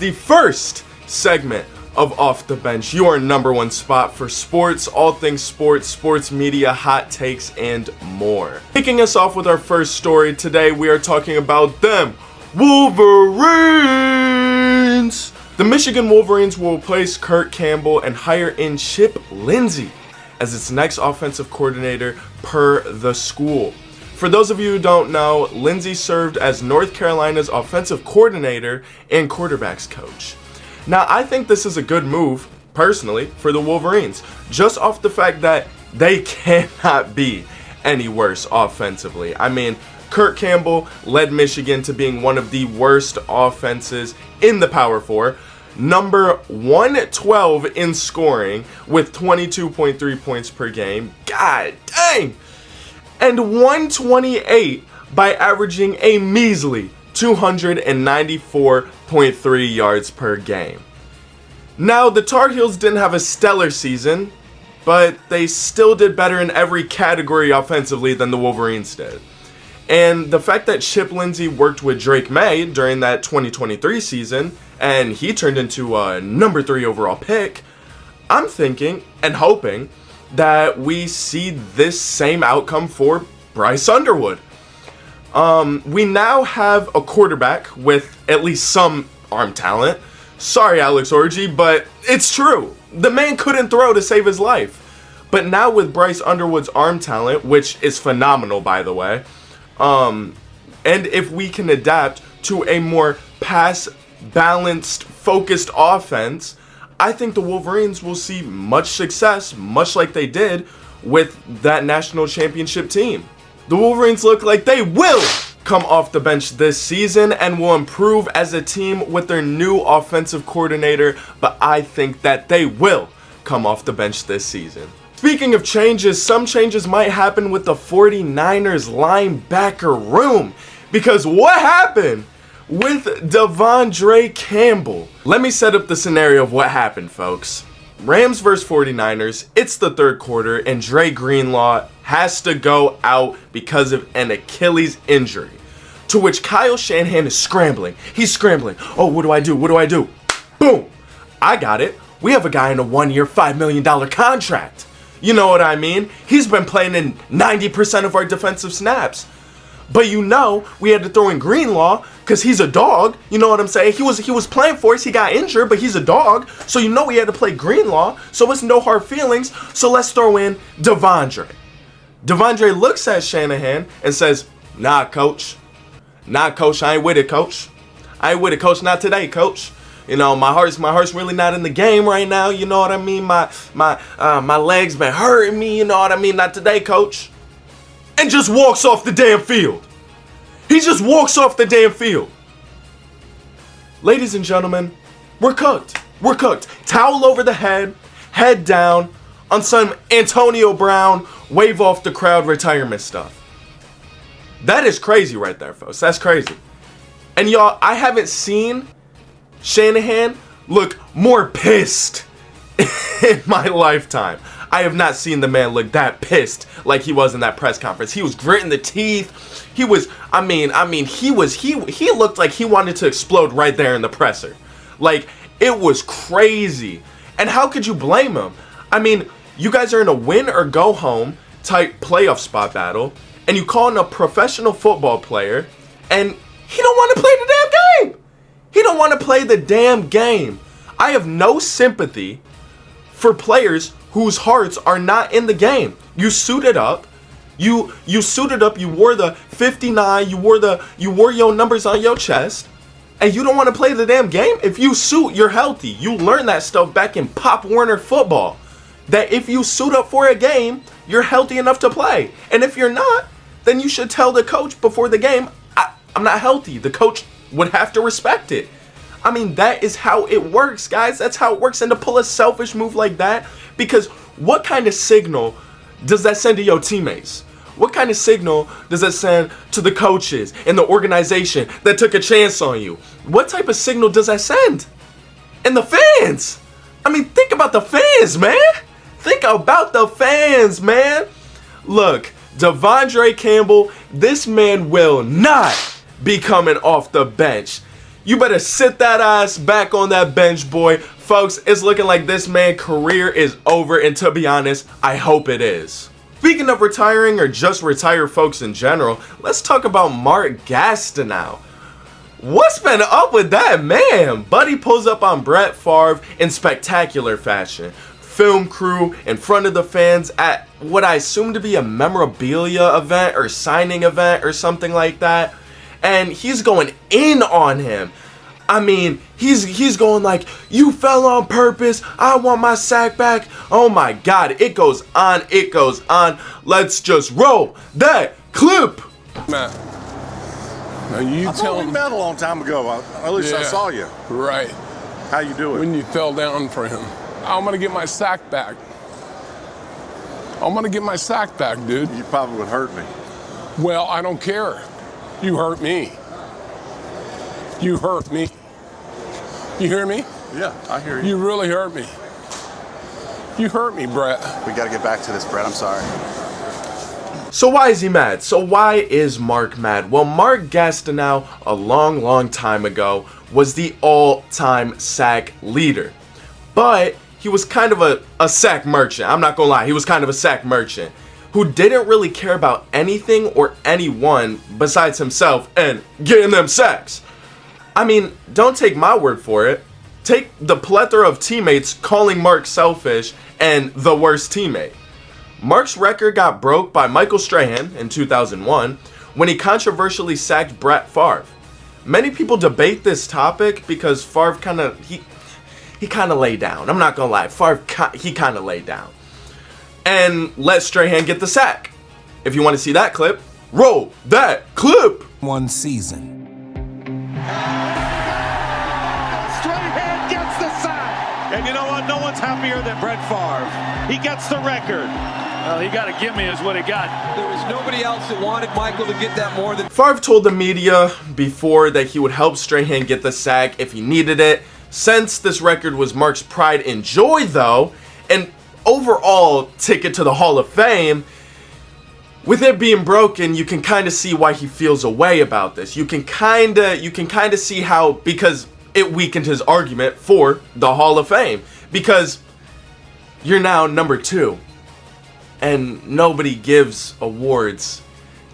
the first segment of Off the Bench, your number one spot for sports, all things sports, sports media, hot takes, and more. Kicking us off with our first story today, we are talking about them Wolverines! The Michigan Wolverines will replace Kurt Campbell and hire in Chip Lindsey as its next offensive coordinator per the school. For those of you who don't know, Lindsey served as North Carolina's offensive coordinator and quarterbacks coach. Now, I think this is a good move, personally, for the Wolverines, just off the fact that they cannot be any worse offensively. I mean, Kurt Campbell led Michigan to being one of the worst offenses in the Power Four, number 112 in scoring with 22.3 points per game. God dang! And 128 by averaging a measly 294.3 yards per game. Now, the Tar Heels didn't have a stellar season, but they still did better in every category offensively than the Wolverines did. And the fact that Chip Lindsey worked with Drake May during that 2023 season, and he turned into a number 3 overall pick, I'm thinking and hoping that we see this same outcome for Bryce Underwood. We now have a quarterback with at least some arm talent. Sorry, Alex Orji, but it's true. The man couldn't throw to save his life. But now with Bryce Underwood's arm talent, which is phenomenal, by the way, and if we can adapt to a more pass-balanced, focused offense, I think the Wolverines will see much success, much like they did with that national championship team. The Wolverines look like they will come off the bench this season and will improve as a team with their new offensive coordinator, but I think that they will come off the bench this season. Speaking of changes, some changes might happen with the 49ers linebacker room, because what happened with Devondre Campbell? Let me set up the scenario of what happened, folks. Rams versus 49ers, it's the third quarter, and Dre Greenlaw has to go out because of an Achilles injury. To which Kyle Shanahan is scrambling. He's scrambling. Oh, what do I do? What do I do? Boom! I got it. We have a guy in a 1-year, $5 million contract. You know what I mean? He's been playing in 90% of our defensive snaps. But you know, we had to throw in Greenlaw because he's a dog. You know what I'm saying? He was playing for us. He got injured, but he's a dog. So you know we had to play Greenlaw. So it's no hard feelings. So let's throw in Devondre. Devondre looks at Shanahan and says, Nah, coach. Nah, coach. I ain't with it, coach. I ain't with it, coach. Not today, coach. You know, my heart's really not in the game right now. You know what I mean? My legs been hurting me. You know what I mean? Not today, coach. And just walks off the damn field. He just walks off the damn field. Ladies and gentlemen, we're cooked. We're cooked. Towel over the head, head down, on some Antonio Brown wave off the crowd retirement stuff. That is crazy right there, folks. That's crazy. And y'all, I haven't seen Shanahan look more pissed in my lifetime. I have not seen the man look that pissed like he was in that press conference. He was gritting the teeth. He was, he looked like he wanted to explode right there in the presser. Like, it was crazy. And how could you blame him? I mean, you guys are in a win or go home type playoff spot battle, and you call in a professional football player, and he don't want to play the damn game. He don't want to play the damn game. I have no sympathy for players whose hearts are not in the game. You suited up. You suited up. You wore the 59. You wore your numbers on your chest, and you don't want to play the damn game. If you suit, you're healthy. You learn that stuff back in Pop Warner football. That if you suit up for a game, you're healthy enough to play. And if you're not, then you should tell the coach before the game, I'm not healthy. The coach would have to respect it. I mean, that is how it works, guys. That's how it works. And to pull a selfish move like that, because what kind of signal does that send to your teammates? What kind of signal does that send to the coaches and the organization that took a chance on you? What type of signal does that send? And the fans. I mean, think about the fans, man. Think about the fans, man. Look, Devondre Campbell, this man will not be coming off the bench. You better sit that ass back on that bench, boy. Folks, it's looking like this man's career is over, and to be honest, I hope it is. Speaking of retiring or just retired folks in general, let's talk about Mark Gastineau. What's been up with that man? Buddy pulls up on Brett Favre in spectacular fashion. Film crew in front of the fans at what I assume to be a memorabilia event or signing event or something like that. And he's going in on him. I mean, he's going like, you fell on purpose. I want my sack back. Oh my God, it goes on, it goes on. Let's just roll that clip. Matt, now you I tell thought we him. met a long time ago. At least I saw you. Right. How you doing? When you fell down for him. I'm gonna get my sack back. I'm gonna get my sack back, dude. You probably would hurt me. Well, I don't care. You hurt me. You hurt me. You hear me? Yeah, I hear you. You really hurt me. You hurt me, Brett. We got to get back to this, Brett. I'm sorry. So why is he mad? So why is Mark mad? Well, Mark Gastineau, a long time ago, was the all-time sack leader. But he was kind of a sack merchant. I'm not gonna lie, he was kind of a sack merchant who didn't really care about anything or anyone besides himself and getting them sacks. I mean, don't take my word for it. Take the plethora of teammates calling Mark selfish and the worst teammate. Mark's record got broke by Michael Strahan in 2001 when he controversially sacked Brett Favre. Many people debate this topic because Favre he kind of laid down. I'm not gonna lie, Favre he kind of laid down and let Strahan get the sack. If you want to see that clip, roll that clip. One season. Strahan gets the sack. And you know what? No one's happier than Brett Favre. He gets the record. Well, he got to give me is what he got. There was nobody else that wanted Michael to get that more than... Favre told the media before that he would help Strahan get the sack if he needed it. Since this record was Mark's pride and joy, though, and overall ticket to the Hall of Fame, with it being broken, you can kind of see why he feels a way about this. You can kind of see how, because it weakened his argument for the Hall of Fame, because you're now number 2, and nobody gives awards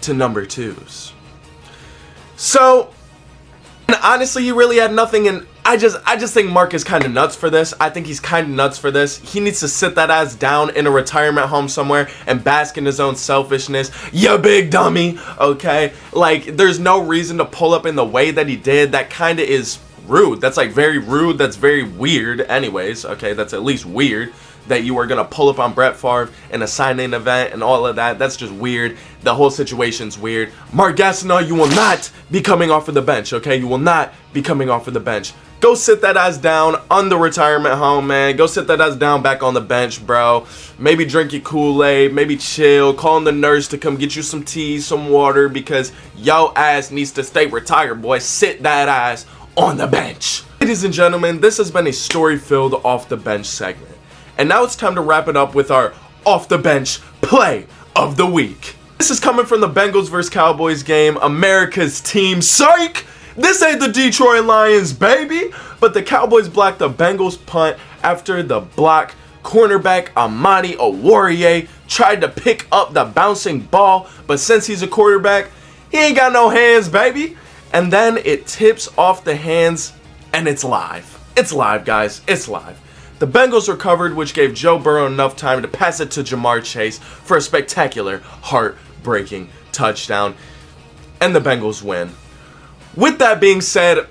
to number 2s. So, and honestly, he really had nothing, and I just think Mark is kind of nuts for this. I think he's kind of nuts for this. He needs to sit that ass down in a retirement home somewhere and bask in his own selfishness. You big dummy, okay? Like, there's no reason to pull up in the way that he did. That kind of is rude. That's like very rude. That's very weird anyways, okay? That's at least weird that you were going to pull up on Brett Favre in a signing event and all of that. That's just weird. The whole situation's weird. Mark Gastineau, you will not be coming off of the bench, okay? You will not be coming off of the bench. Go sit that ass down on the retirement home, man. Go sit that ass down back on the bench, bro. Maybe drink your Kool-Aid. Maybe chill. Call in the nurse to come get you some tea, some water, because yo ass needs to stay retired, boy. Sit that ass on the bench. Ladies and gentlemen, this has been a story-filled off-the-bench segment. And now it's time to wrap it up with our off-the-bench play of the week. This is coming from the Bengals vs. Cowboys game, America's team. Psych! This ain't the Detroit Lions, baby! But the Cowboys blocked the Bengals punt after the block cornerback Amani Oruwariye tried to pick up the bouncing ball, but since he's a quarterback, he ain't got no hands, baby! And then it tips off the hands, and it's live. It's live, guys. It's live. The Bengals recovered, which gave Joe Burrow enough time to pass it to Jamar Chase for a spectacular, heartbreaking touchdown, and the Bengals win. With that being said,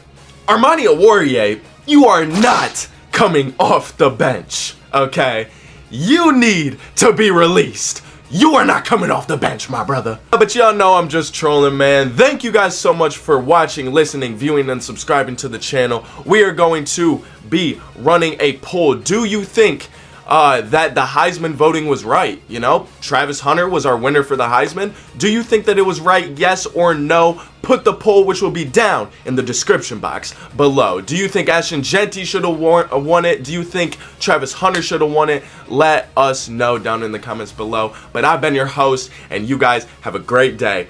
Amani Oruwariye, you are not coming off the bench, okay? You need to be released. You are not coming off the bench, my brother. But y'all know I'm just trolling, man. Thank you guys so much for watching, listening, viewing, and subscribing to the channel. We are going to be running a poll. Do you think that the Heisman voting was right? You know, Travis Hunter was our winner for the Heisman. Do you think that it was right? Yes or no? Put the poll, which will be down in the description box below. Do you think Ashton Jeanty should have won it? Do you think Travis Hunter should have won it? Let us know down in the comments below. But I've been your host, and you guys have a great day.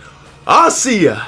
I'll see ya.